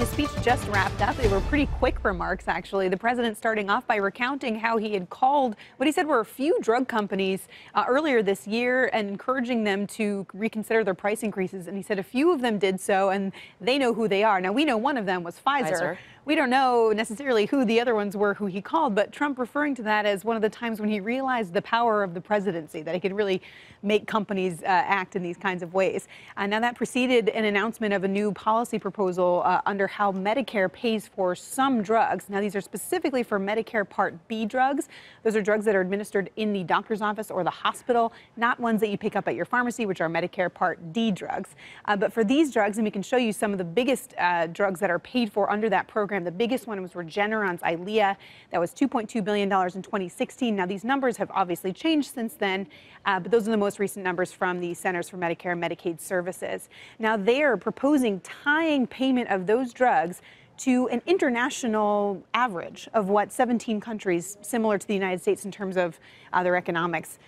his speech just wrapped up. They were pretty quick remarks, actually. The president starting off by recounting how he had called what he said were a few drug companies earlier this year and encouraging them to reconsider their price increases. And he said a few of them did so, and they know who they are. Now, we know one of them was Pfizer. We don't know necessarily who the other ones were who he called, but Trump referring to that as one of the times when he realized the power of the presidency, that he could really make companies act in these kinds of ways. Now, that preceded an announcement of a new policy proposal under how Medicare pays for some drugs. Now, these are specifically for Medicare Part B drugs. Those are drugs that are administered in the doctor's office or the hospital, not ones that you pick up at your pharmacy, which are Medicare Part D drugs. But for these drugs, and we can show you some of the biggest drugs that are paid for under that program. The biggest one was Regeneron's Eylea. That was $2.2 billion in 2016. Now, these numbers have obviously changed since then, but those are the most recent numbers from the Centers for Medicare and Medicaid Services. Now, they are proposing tying payment of those drugs to an international average of what 17 countries, similar to the United States in terms of their economics,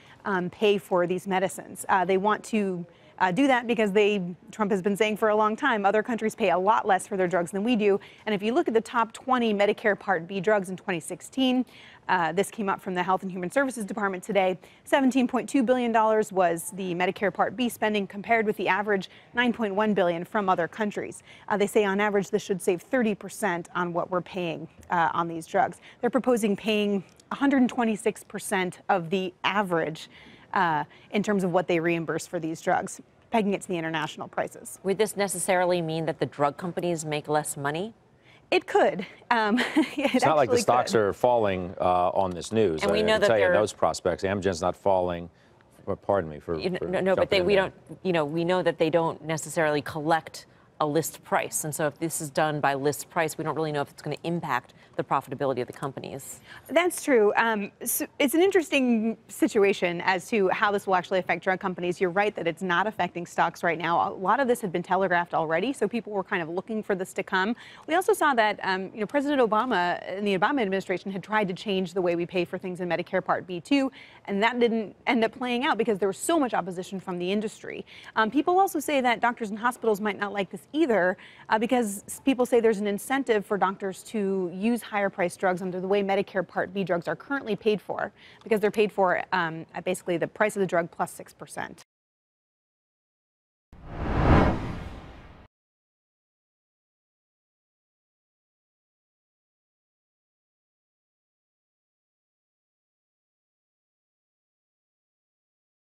pay for these medicines. They want to do that because Trump has been saying for a long time, other countries pay a lot less for their drugs than we do. And if you look at the top 20 Medicare Part B drugs in 2016, this came up from the Health and Human Services Department today, $17.2 billion was the Medicare Part B spending compared with the average $9.1 billion from other countries. They say on average this should save 30% on what we're paying on these drugs. They're proposing paying 126% of the average in terms of what they reimburse for these drugs, pegging it to the international prices. Would this necessarily mean that the drug companies make less money? It could. It's not like the stocks are falling on this news. And we know that those prospects. Amgen's not falling. Pardon me for no, but we don't. We know that they don't necessarily collect a list price, and so if this is done by list price, we don't really know if it's going to impact the profitability of the companies. That's true. So it's an interesting situation as to how this will actually affect drug companies. You're right that it's not affecting stocks right now. A lot of this had been telegraphed already, so people were kind of looking for this to come. We also saw that President Obama and the Obama administration had tried to change the way we pay for things in Medicare Part B too, and that didn't end up playing out because there was so much opposition from the industry. People also say that doctors and hospitals might not like this either because people say there's an incentive for doctors to use higher priced drugs under the way Medicare Part B drugs are currently paid for, because they're paid for at basically the price of the drug plus 6%.